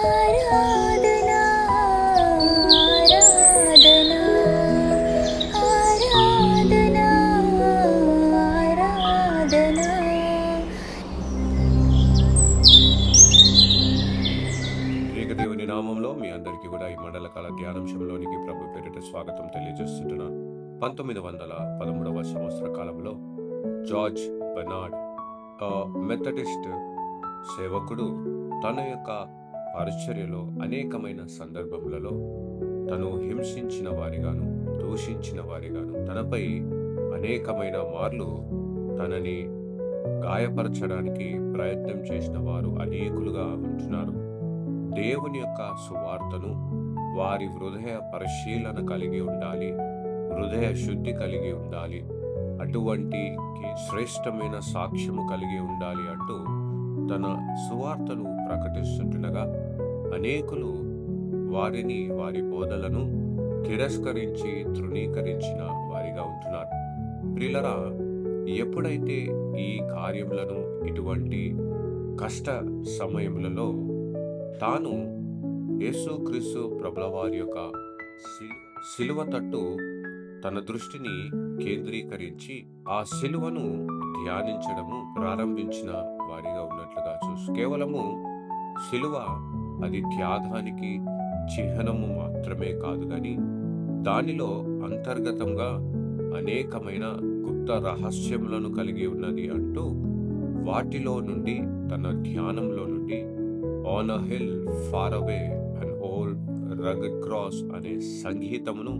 ఆరాధనా ఆరాధనా ఆరాధనా ఆరాధనా. ఏకదేవుని నామంలో మీ అందరికీ కూడా ఈ మండల కాల ధ్యానాంశంలోనికి ప్రభు పేరిట స్వాగతం తెలియజేస్తుంటున్నాను. 1913వ సంవత్సర కాలంలో జార్జ్ బెర్నార్డ్ మెథడిస్ట్ సేవకుడు తన యొక్క పరిచర్యలో అనేకమైన సందర్భములలో తను హింసించిన వారిగాను, దూషించిన వారిగాను, తనపై అనేకమైన మార్లు తనని గాయపరచడానికి ప్రయత్నం చేసిన వారు అనేకులుగా ఉంటున్నారు. దేవుని యొక్క సువార్తను వారి హృదయ పరిశీలన కలిగి ఉండాలి, హృదయ శుద్ధి కలిగి ఉండాలి, అటువంటి శ్రేష్టమైన సాక్ష్యము కలిగి ఉండాలి అంటూ తన సువార్తను ప్రకటిస్తుండగా అనేకులు వారిని, వారి బోధలను తిరస్కరించి తృణీకరించిన వారిగా ఉంటున్నారు. ప్రియులరా, ఎప్పుడైతే ఈ కార్యములను, ఇటువంటి కష్ట సమయములలో తాను యేసుక్రీస్తు ప్రభుల వారి యొక్క శిలువ తట్టు తన దృష్టిని కేంద్రీకరించి ఆ శిలువను ధ్యానించడము ప్రారంభించిన వారిగా ఉన్నట్లుగా కేవలము శిలువ అది త్యాగానికి చిహ్నము మాత్రమే కాదు కానీ దానిలో అంతర్గతంగా అనేకమైన గుప్త రహస్యములను కలిగి ఉన్నది అంటూ వాటిలో నుండి, తన ధ్యానంలో నుండి on a hill far away and old rugged cross అనే సంగీతమును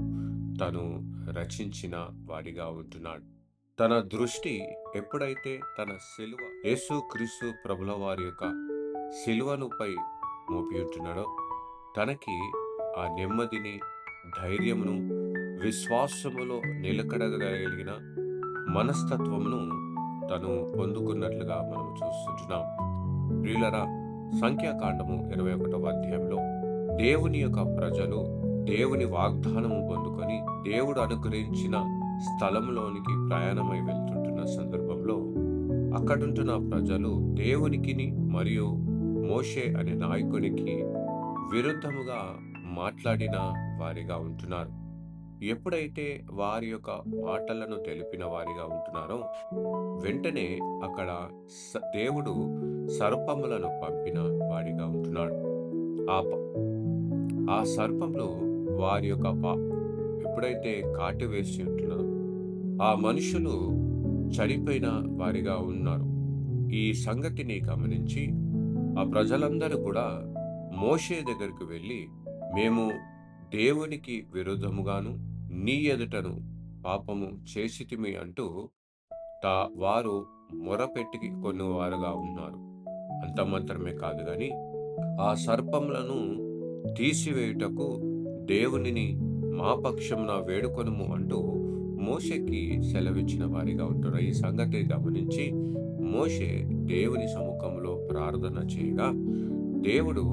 తను రచించిన వాడిగా ఉంటున్నాడు. తన దృష్టి ఎప్పుడైతే తన శిలువ, యేసుక్రీస్తు ప్రభుల వారి యొక్క శిలువనుపై మోపి ఉంటున్నాడో తనకి ఆ నెమ్మదిని, ధైర్యమును, విశ్వాసములో నిలకడగలిగిన మనస్తత్వమును తను పొందుకున్నట్లుగా మనం చూస్తుంటున్నాం. ప్రియులరా, సంఖ్యాకాండము 21వ అధ్యాయంలో దేవుని యొక్క ప్రజలు దేవుని వాగ్దానము పొందుకొని దేవుడు అనుగ్రహించిన స్థలంలోనికి ప్రయాణమై వెళ్తుంటున్న సందర్భంలో అక్కడుంటున్న ప్రజలు దేవునికి మరియు మోషే అనే నాయకునికి విరుద్ధముగా మాట్లాడిన వారిగా ఉంటున్నారు. ఎప్పుడైతే వారి యొక్క మాటలను తెలిపిన వారిగా ఉంటున్నారో వెంటనే అక్కడ దేవుడు సర్పములను పంపిన వాడిగా ఉంటున్నాడు. ఆ సర్పములు వారి యొక్క ఎప్పుడైతే కాటు వేసి ఉంటున్నారో ఆ మనుషులు చనిపోయిన వారిగా ఉన్నారు. ఈ సంగతిని గమనించి ఆ ప్రజలందరూ కూడా మోషే దగ్గరికి వెళ్ళి, మేము దేవునికి విరుద్ధముగాను నీ ఎదుటను పాపము చేసితిమి అంటూ వారు మొరపెట్టి కొన్నవారుగా ఉన్నారు. అంత మాత్రమే కాదు గాని ఆ సర్పములను తీసివేయుటకు దేవునిని మా పక్షమున వేడుకొనుము అంటూ మోషేకి సెలవిచ్చిన వారిగా ఉంటారు. ఈ సంగతి గమనించి మోషే దేవుని సముఖంలో ప్రార్థన చేయగా దేవుడు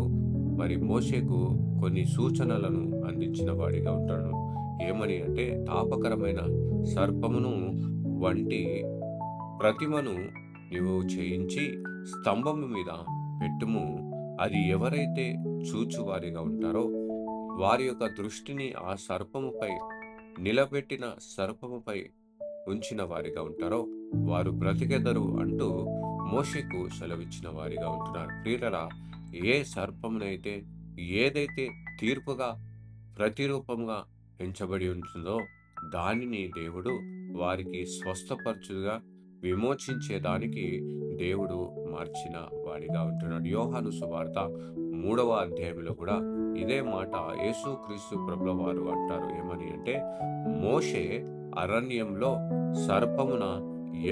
మరి మోషేకు కొన్ని సూచనలను అందించిన వాడిగా ఉంటాడు. ఏమని అంటే, తాపకరమైన సర్పమును వంటి ప్రతిమను నీవు చేయించి స్తంభము మీద పెట్టుము. అది ఎవరైతే చూచువారిగా ఉంటారో వారి యొక్క దృష్టిని ఆ సర్పముపై నిలబెట్టిన సర్పముపై ఉంచిన వారిగా ఉంటారో వారు బ్రతికెదరు అంటూ మోషేకు సెలవిచ్చిన వారిగా ఉంటున్నారు. ప్రియులరా, ఏ సర్పమునైతే ఏదైతే తీర్పుగా ప్రతిరూపంగా ఎంచబడి ఉంటుందో దానిని దేవుడు వారికి స్వస్థపరచుగా విమోచించేదానికి దేవుడు మార్చిన వాడిగా ఉంటున్నాడు. యోహాను సువార్త 3వ అధ్యాయంలో కూడా ఇదే మాట యేసుక్రీస్తు ప్రభుల వారు అంటారు. ఏమని అంటే, మోషే అరణ్యంలో సర్పమున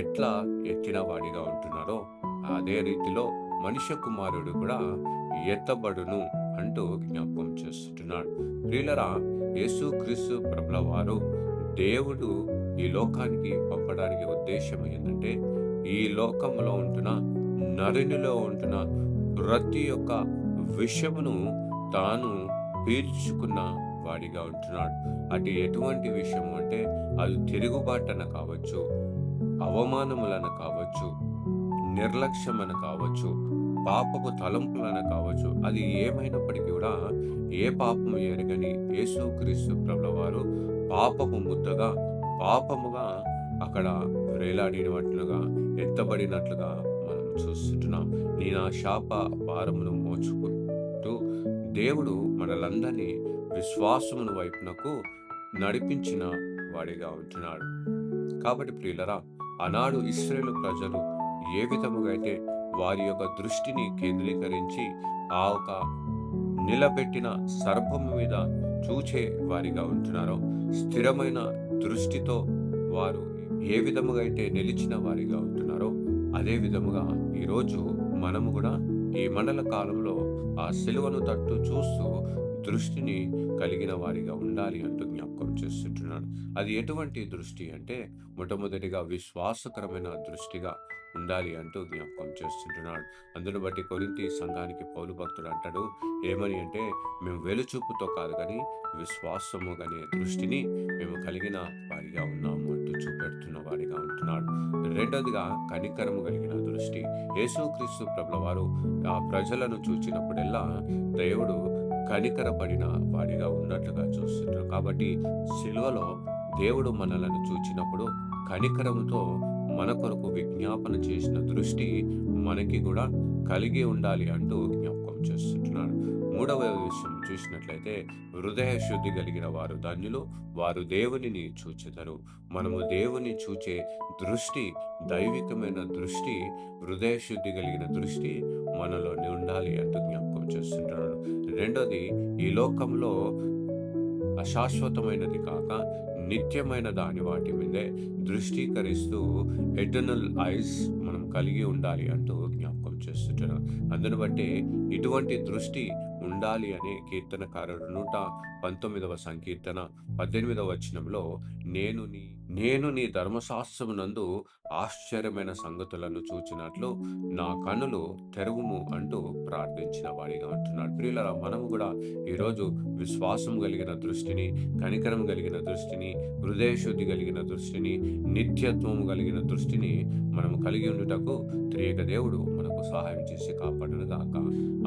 ఎట్లా ఎత్తిన వాడిగా ఉంటున్నారో అదే రీతిలో మనుష్య కుమారుడు కూడా ఎత్తబడును అంటూ జ్ఞాపకం చేస్తున్నాడు. ప్రియులరా, యేసుక్రీస్తు ప్రభుల వారు దేవుడు ఈ లోకానికి పంపడానికి ఉద్దేశం ఏంటంటే, ఈ లోకంలో ఉంటున్న నరునిలో ఉంటున్న ప్రతి ఒక్క విషయమును తాను పీల్చుకున్న వాడిగా ఉంటున్నాడు. అది ఎటువంటి విషయము అంటే, అది తిరుగుబాటన కావచ్చు, అవమానములను కావచ్చు, నిర్లక్ష్యమని కావచ్చు, పాపపు తలంపులైనా కావచ్చు, అది ఏమైనప్పటికీ కూడా ఏ పాపము ఎరగని యేసుక్రీస్తు ప్రభులవారు పాపపు ముద్దగా, పాపముగా అక్కడ వేలాడినట్లుగా, ఎత్తబడినట్లుగా మనం చూస్తుంటున్నాం. నీ నా శాప భారమును మోచుకుంటూ దేవుడు మనలందరినీ విశ్వాసమును వైపునకు నడిపించిన వాడిగా ఉంటున్నాడు. కాబట్టి ప్రియులరా, ఆనాడు ఇశ్రాయేలు ప్రజలు ఏ విధముగా అయితే వారి యొక్క దృష్టిని కేంద్రీకరించి ఆ ఒక నిలబెట్టిన సర్పము మీద చూచే వారిగా ఉంటున్నారో, స్థిరమైన దృష్టితో వారు ఏ విధముగా అయితే నిలిచిన వారిగా ఉంటున్నారో, అదే విధముగా ఈరోజు మనము కూడా ఈ మండల కాలంలో ఆ సిలువను తట్టు చూస్తూ దృష్టిని కలిగిన వారిగా ఉండాలి అంటూ జ్ఞాపకం చేస్తుంటున్నాను. అది ఎటువంటి దృష్టి అంటే, మొట్టమొదటిగా విశ్వాసకరమైన దృష్టిగా ఉండాలి అంటూ జ్ఞాపకం చేస్తుంటున్నాడు. అందును బట్టి కొరింథీ సంఘానికి పౌలు భక్తుడు అంటాడు ఏమని అంటే, మేము వెలుచూపుతో కాదు కానీ విశ్వాసము అనే దృష్టిని మేము కలిగిన వారిగా ఉన్నాము అంటూ చూపెడుతున్న వారిగా ఉంటున్నాడు. రెండోదిగా కనికరము కలిగిన దృష్టి. యేసుక్రీస్తు ప్రభుల వారు ఆ ప్రజలను చూచినప్పుడెల్లా దేవుడు కనికరపడిన వాడిగా ఉన్నట్లుగా చూస్తుంటారు. కాబట్టి సిలువలో దేవుడు మనలను చూచినప్పుడు కనికరముతో మన కొరకు విజ్ఞాపన చేసిన దృష్టి మనకి కూడా కలిగి ఉండాలి అంటూ జ్ఞాపకం చేస్తుంటున్నాడు. మూడవ విషయం చూసినట్లయితే, హృదయ శుద్ధి కలిగిన వారు ధన్యులు, వారు దేవునిని చూచెదరు. మనము దేవుని చూచే దృష్టి, దైవికమైన దృష్టి, హృదయ శుద్ధి కలిగిన దృష్టి మనలోనే ఉండాలి అంటూ జ్ఞాపకం చేస్తుంటున్నాడు. రెండోది, ఈ లోకంలో అశాశ్వతమైనది కాక నిత్యమైన దాని వాటి మీదే దృష్టీకరిస్తూ ఎటర్నల్ ఐస్ మనం కలిగి ఉండాలి అంటూ జ్ఞాపకం చేస్తుంటున్నాం. అందును బట్టి ఇటువంటి దృష్టి ఉండాలి అనే కీర్తనకారుడు 119వ సంకీర్తన 18వ వచనంలో, నేను నీ ధర్మశాస్త్రమునందు ఆశ్చర్యమైన సంగతులను చూచినట్లు నా కన్నులు తెరువుము అంటూ ప్రార్థించిన వాడిగా ఉంటున్నాడు. ప్రియులారా, మనము కూడా ఈరోజు విశ్వాసం కలిగిన దృష్టిని, కనికరం కలిగిన దృష్టిని, హృదయ శుద్ధి కలిగిన దృష్టిని, నిత్యత్వము కలిగిన దృష్టిని మనము కలిగి ఉండుటకు త్రియేక దేవుడు మనకు సహాయం చేసి కాపాడును గాక.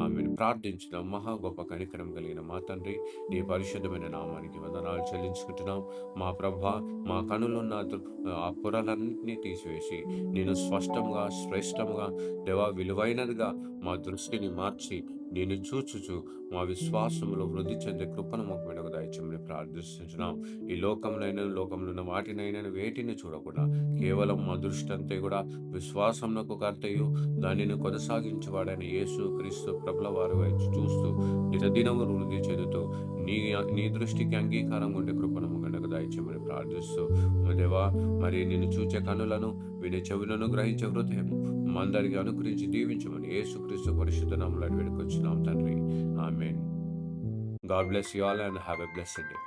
ఆమెను ప్రార్థించిన మహా గొప్ప కనికరం కలిగిన మా తండ్రి, నీ పరిశుద్ధమైన నామానికి వందనాలు చెల్లించుకుంటున్నాం. మా ప్రభా, మా కనులున్న ఆ పొరలన్నింటినీ తీసివేసి నేను స్పష్టంగా, శ్రేష్టంగా, దేవా విలువైనదిగా మా దృష్టిని మార్చి నేను చూచుచు మా విశ్వాసంలో వృద్ధి చెందే కృపను మాకు వెనుక దయచేయమని ప్రార్థిస్తున్నాం. ఈ లోకంలో ఉన్న వాటినైనా వేటిని చూడకుండా కేవలం మా దృష్టి అంతే కూడా విశ్వాసంకు కర్తయు దానిని కొనసాగించేవాడైన యేసు క్రీస్తు ప్రభుల వారి వైపు చూస్తూ నిరదినము వృద్ధి చెందుతూ నీ దృష్టికి అంగీకారంగా ఉండే కృపను వెనుక దయచేయమని ప్రార్థిస్తూ, దేవా మరి నిన్ను చూచే కనులను, వినే చెవులను, గ్రహించే హృదయం మందరికి అనుగ్రహించి దీవించమని యేసుక్రీస్తు పరిశుద్ధ నామములో వేడుకొచ్చున్నాం తండ్రి. ఆమేన్. God bless you all and have a blessed day.